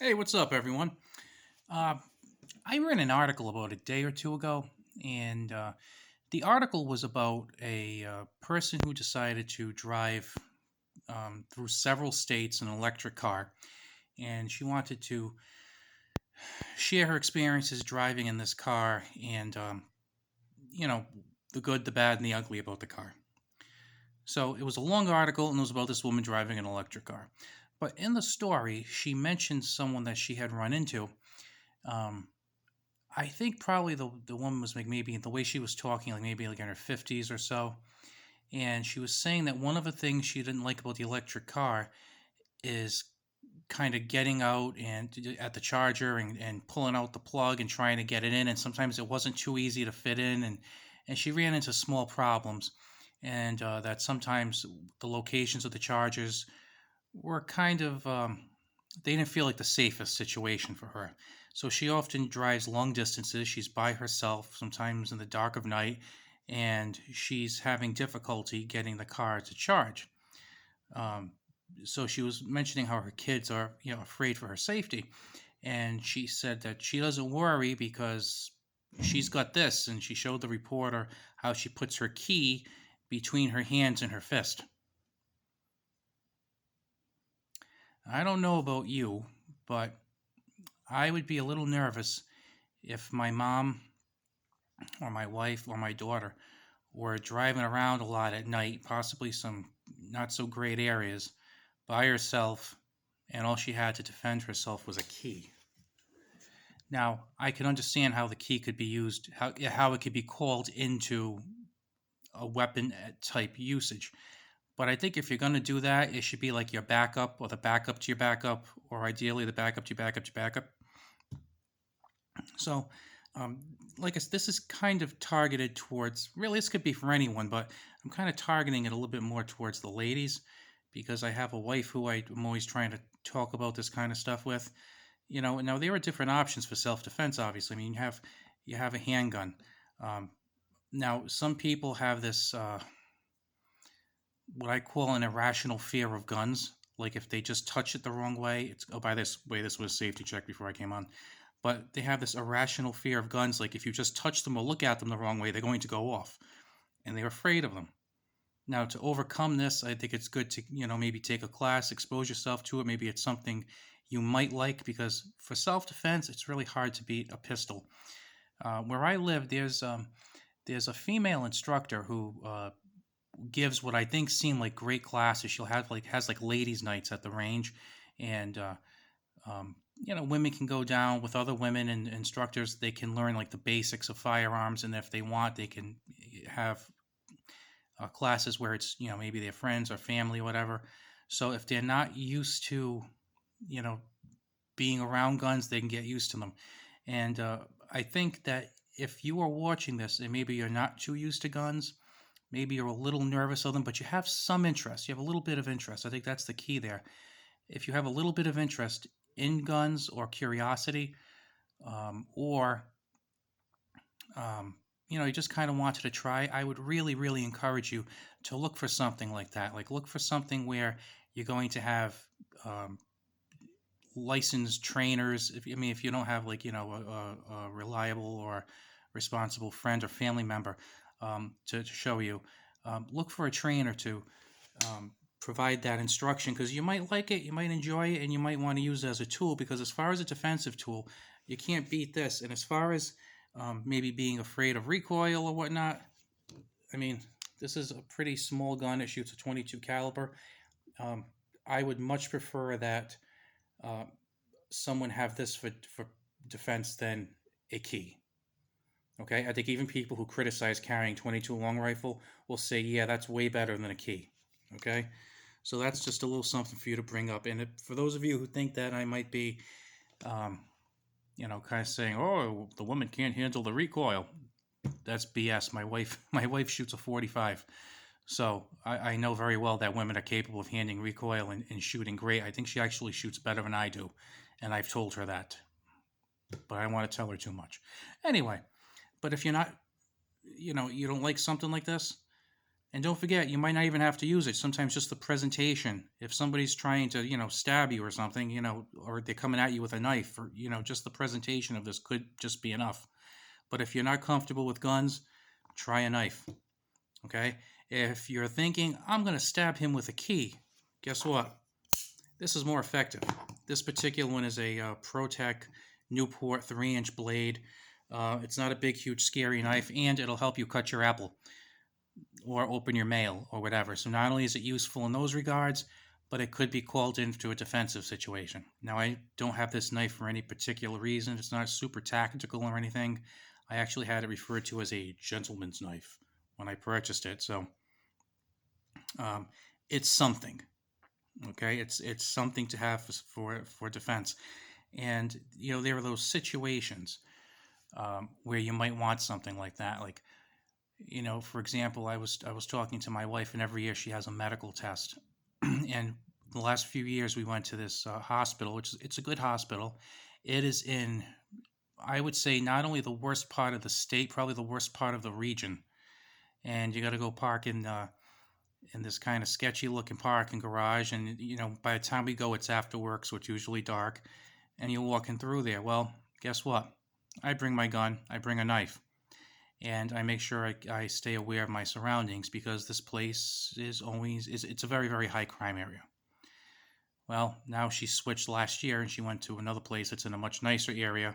Hey, what's up, everyone? Uh, I read an article about a day or two ago, and the article was about a person who decided to drive through several states in an electric car, and she wanted to share her experiences driving in this car and, you know, the good, the bad, and the ugly about the car. So it was a long article, and it was about this woman driving an electric car. But in the story, she mentioned someone that she had run into. Um, I think probably the woman was like maybe the way she was talking, like maybe like in her 50s or so. And she was saying that one of the things she didn't like about the electric car is kind of getting out and at the charger and pulling out the plug and trying to get it in. And sometimes it wasn't too easy to fit in. And she ran into small problems. And that sometimes the locations of the chargers were kind of they didn't feel like the safest situation for her. So she often drives long distances. She's by herself, sometimes in the dark of night, and she's having difficulty getting the car to charge. Um, so she was mentioning how her kids are, afraid for her safety, and she said that she doesn't worry because she's got this, and she showed the reporter how she puts her key between her hands and her fist. I don't know about you, but I would be a little nervous if my mom or my wife or my daughter were driving around a lot at night, possibly some not so great areas, by herself, and all she had to defend herself was a key. Now, I can understand how the key could be used, how it could be called into a weapon type usage. But I think if you're going to do that, it should be like your backup or the backup to your backup, or ideally the backup to your backup to your backup. So, um, like I said, this is kind of targeted towards really, this could be for anyone, but I'm kind of targeting it a little bit more towards the ladies because I have a wife who I'm always trying to talk about this kind of stuff with. Now there are different options for self defense, obviously. I mean, you have a handgun. Um, Now, some people have this, what I call an irrational fear of guns. Like if they just touch it the wrong way, it's, oh, by this way, this was a safety check before I came on, but they have this irrational fear of guns. Like if you just touch them or look at them the wrong way, they're going to go off, and they're afraid of them. Now, to overcome this, I think it's good to maybe take a class, expose yourself to it. Maybe it's something you might like because for self-defense, it's really hard to beat a pistol. Where I live, there's a female instructor who gives what I think seem like great classes. She'll have like has like ladies' nights at the range, and women can go down with other women and instructors. They can learn like the basics of firearms, and if they want, they can have classes where it's maybe their friends or family, or whatever. So if they're not used to you know being around guns, they can get used to them. And I think that if you are watching this and maybe you're not too used to guns, maybe you're a little nervous of them, but you have some interest, you have a little bit of interest. I think that's the key there. If you have a little bit of interest in guns or curiosity, or you just kind of wanted to try, I would really, really encourage you to look for something like that. Like, look for something where you're going to have um, licensed trainers. If you don't have like a reliable or responsible friend or family member to show you, look for a trainer to um, provide that instruction because you might like it, you might enjoy it, and you might want to use it as a tool. Because as far as a defensive tool, you can't beat this. And as far as maybe being afraid of recoil or whatnot, I mean, this is a pretty small gun. It shoots a 22 caliber. Um, I would much prefer that uh, someone have this for defense than a key. Okay, I think even people who criticize carrying 22 long rifle will say, yeah, that's way better than a key. Okay, so that's just a little something for you to bring up. And for those of you who think that I might be, um, kind of saying, oh, the woman can't handle the recoil, that's BS. My wife shoots a 45. So I know very well that women are capable of handling recoil and shooting great. I think she actually shoots better than I do, and I've told her that, but I don't want to tell her too much. Anyway, but if you're not, you don't like something like this, And don't forget, you might not even have to use it. Sometimes just the presentation. If somebody's trying to, stab you or something, or they're coming at you with a knife, or, just the presentation of this could just be enough. But if you're not comfortable with guns, try a knife. Okay? If you're thinking, I'm going to stab him with a key, guess what? This is more effective. This particular one is a ProTech Newport 3-inch blade. It's not a big, huge, scary knife, and it'll help you cut your apple or open your mail or whatever. So not only is it useful in those regards, but it could be called into a defensive situation. Now, I don't have this knife for any particular reason. It's not super tactical or anything. I actually had it referred to as a gentleman's knife when I purchased it. So it's something. Okay, it's something to have for defense. And there are those situations where you might want something like that. Like, for example, I was talking to my wife, and every year she has a medical test. And the last few years we went to this hospital, which it's a good hospital. It is in, I would say, not only the worst part of the state, probably the worst part of the region. And you got to go park in this kind of sketchy looking parking garage. And by the time we go, it's after work, so it's usually dark. And you're walking through there. Well, guess what? I bring my gun. I bring a knife. And I make sure I stay aware of my surroundings, because this place it's a very, very high crime area. Well, now she switched last year and she went to another place that's in a much nicer area.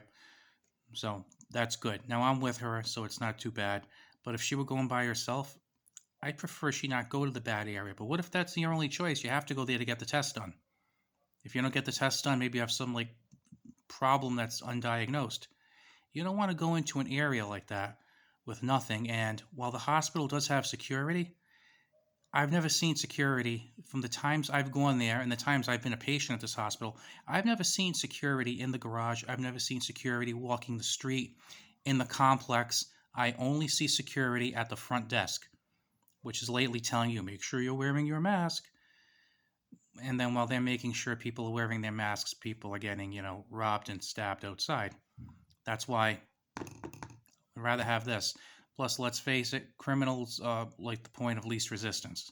So that's good. Now I'm with her, so it's not too bad. But if she were going by herself, I'd prefer she not go to the bad area. But what if that's your only choice? You have to go there to get the test done. If you don't get the test done, maybe you have some problem that's undiagnosed. You don't want to go into an area like that with nothing. And while the hospital does have security, I've never seen security from the times I've gone there and the times I've been a patient at this hospital. I've never seen security in the garage. I've never seen security walking the street in the complex. I only see security at the front desk, which is lately telling you, make sure you're wearing your mask. And then while they're making sure people are wearing their masks, people are getting, robbed and stabbed outside. That's why I'd rather have this. Plus, let's face it, criminals like the point of least resistance.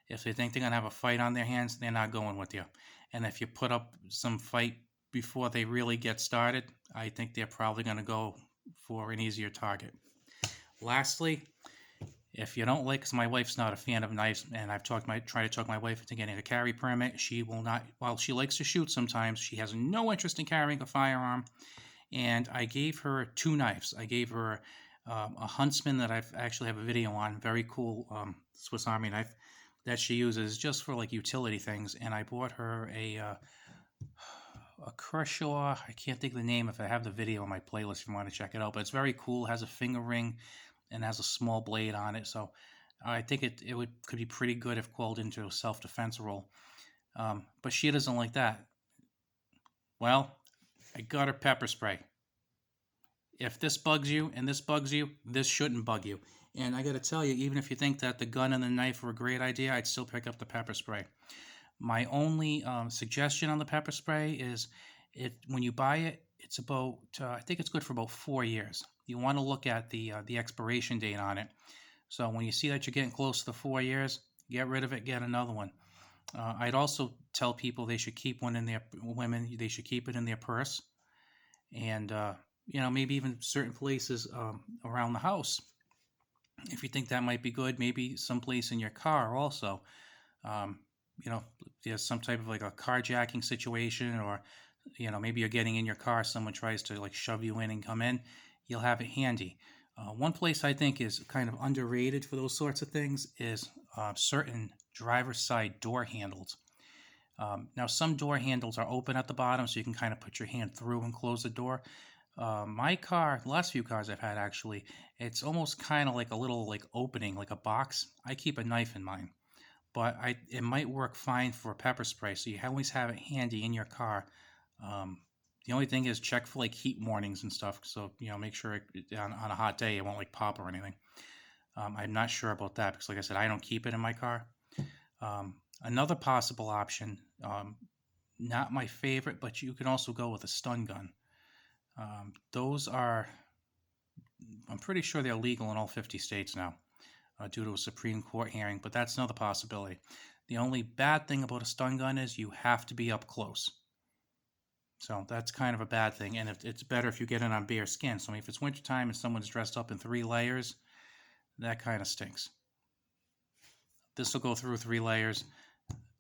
If they think they're going to have a fight on their hands, they're not going with you. And if you put up some fight before they really get started, I think they're probably going to go for an easier target. Lastly, if you don't because my wife's not a fan of knives, and I've tried to talk my wife into getting a carry permit. She will not, while she likes to shoot sometimes, she has no interest in carrying a firearm. And I gave her 2 knives. I gave her a Huntsman that I actually have a video on, very cool Swiss Army knife that she uses just for utility things. And I bought her a Kershaw. I can't think of the name. If I have the video on my playlist, if you want to check it out, but it's very cool. It has a finger ring and has a small blade on it. So I think it could be pretty good if called into a self-defense role. But she doesn't like that. Well, I got her pepper spray. If this bugs you and this bugs you, this shouldn't bug you. And I got to tell you, even if you think that the gun and the knife were a great idea, I'd still pick up the pepper spray. My only suggestion on the pepper spray is when you buy it, it's about, I think it's good for about 4 years. You want to look at the expiration date on it. So when you see that you're getting close to the 4 years, get rid of it, get another one. I'd also tell people they should keep one in their, women, they should keep it in their purse. And, maybe even certain places around the house. If you think that might be good, maybe someplace in your car also. There's some type of a carjacking situation, or, maybe you're getting in your car, someone tries to shove you in and come in, you'll have it handy. One place I think is kind of underrated for those sorts of things is certain driver's side door handles. Now, some door handles are open at the bottom, so you can kind of put your hand through and close the door. My car, the last few cars I've had actually, it's almost kind of like a little opening, like a box. I keep a knife in mine, but it might work fine for a pepper spray, so you always have it handy in your car. The only thing is check for heat warnings and stuff, so make sure on a hot day it won't pop or anything. I'm not sure about that because, like I said, I don't keep it in my car. Another possible option, not my favorite, but you can also go with a stun gun. Those are, I'm pretty sure they're legal in all 50 states now. due to a Supreme Court hearing, but that's another possibility. The only bad thing about a stun gun is you have to be up close. So that's kind of a bad thing, and it's better if you get it on bare skin. So if it's wintertime and someone's dressed up in 3 layers, that kind of stinks. This will go through 3 layers.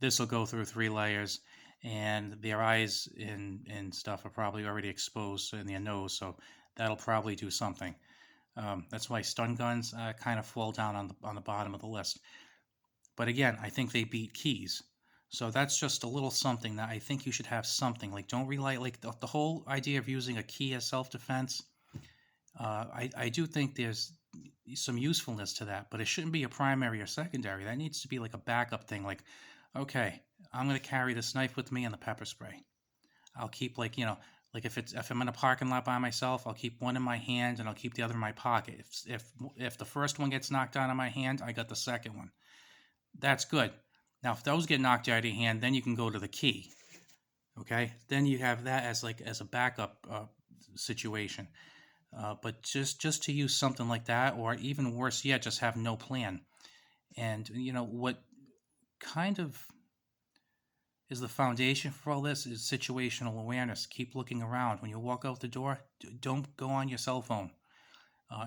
This will go through 3 layers, and their eyes and stuff are probably already exposed in their nose, so that'll probably do something. That's why stun guns kind of fall down on the bottom of the list. But again, I think they beat keys. So that's just a little something that I think you should have something. Like, don't rely, like the whole idea of using a key as self-defense. I do think there's some usefulness to that, but it shouldn't be a primary or secondary. That needs to be like a backup thing. Like, okay, I'm going to carry this knife with me and the pepper spray. I'll keep, like, like if I'm in a parking lot by myself, I'll keep one in my hand and I'll keep the other in my pocket. If the first one gets knocked out of my hand, I got the second one. That's good. Now, if those get knocked out of your hand, then you can go to the key. Okay, then you have that as a backup situation. But just to use something like that, or even worse yet, just have no plan. And what kind of is the foundation for all this is situational awareness. Keep looking around. When you walk out the door, don't go on your cell phone.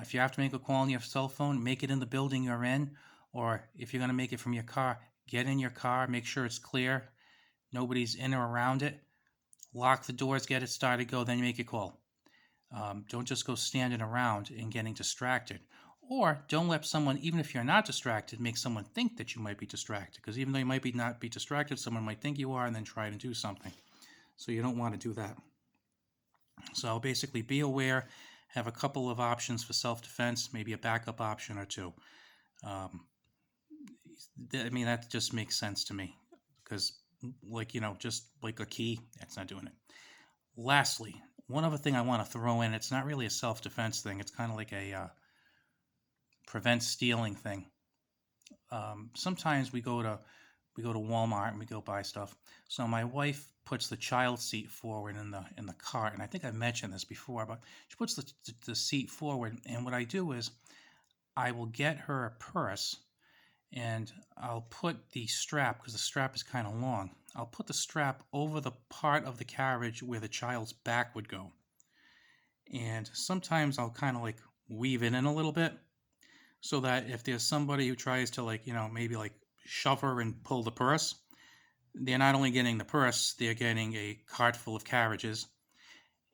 If you have to make a call on your cell phone, make it in the building you're in, or if you're going to make it from your car, get in your car, make sure it's clear, nobody's in or around it, lock the doors, get it started, go, then you make your call. Don't just go standing around and getting distracted. Or don't let someone, even if you're not distracted, make someone think that you might be distracted. Because even though you might not be distracted, someone might think you are and then try to do something. So you don't want to do that. So basically, be aware, have a couple of options for self-defense, maybe a backup option or two. That just makes sense to me. Because, just like a key, that's not doing it. Lastly, one other thing I want to throw in, it's not really a self-defense thing. It's kind of like a prevent stealing thing. Sometimes we go to Walmart and we go buy stuff. So my wife puts the child seat forward in the cart, and I think I mentioned this before, but she puts the seat forward, and what I do is I will get her a purse, and I'll put the strap, because the strap is kind of long, I'll put the strap over the part of the carriage where the child's back would go. And sometimes I'll kind of like weave it in a little bit, so that if there's somebody who tries to maybe shove her and pull the purse, they're not only getting the purse, they're getting a cart full of carriages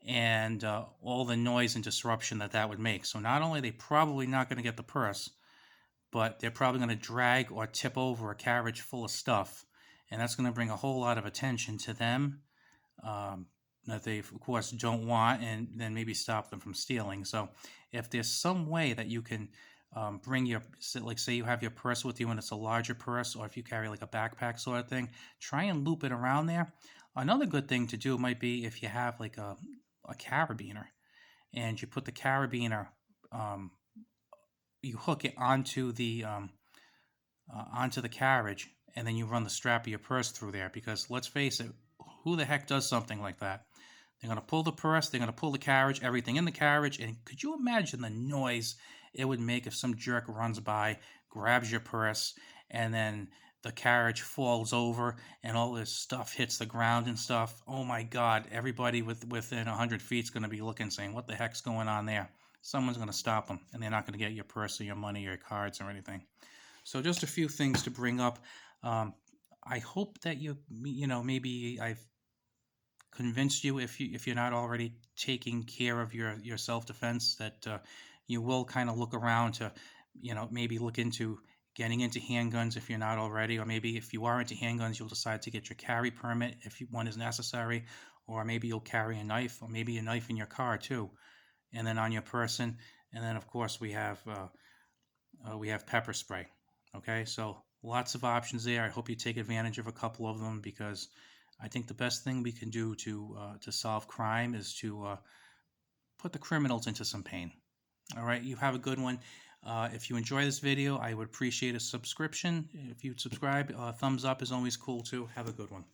and all the noise and disruption that would make. So not only are they probably not going to get the purse, but they're probably going to drag or tip over a carriage full of stuff, and that's going to bring a whole lot of attention to them that they, of course, don't want, and then maybe stop them from stealing. So if there's some way that you can bring your, say you have your purse with you and it's a larger purse, or if you carry like a backpack sort of thing, try and loop it around there. Another good thing to do might be if you have like a carabiner, and you put the carabiner, you hook it onto the carriage, and then you run the strap of your purse through there, because let's face it, who the heck does something like that? They're going to pull the purse, they're going to pull the carriage, everything in the carriage, and could you imagine the noise it would make if some jerk runs by, grabs your purse, and then the carriage falls over and all this stuff hits the ground and stuff? Oh my God, everybody within 100 feet is going to be looking, saying, what the heck's going on there? Someone's going to stop them, and they're not going to get your purse or your money or your cards or anything. So just a few things to bring up. I hope that maybe I've convinced you, if you're not already taking care of your self-defense, that you will kind of look around to maybe look into getting into handguns if you're not already, or maybe if you are into handguns, you'll decide to get your carry permit if one is necessary, or maybe you'll carry a knife, or maybe a knife in your car too, and then on your person. And then of course we have pepper spray. Okay, so lots of options there. I hope you take advantage of a couple of them, because I think the best thing we can do to solve crime is to put the criminals into some pain. All right, you have a good one. If you enjoy this video, I would appreciate a subscription. If you'd subscribe, thumbs up is always cool too. Have a good one.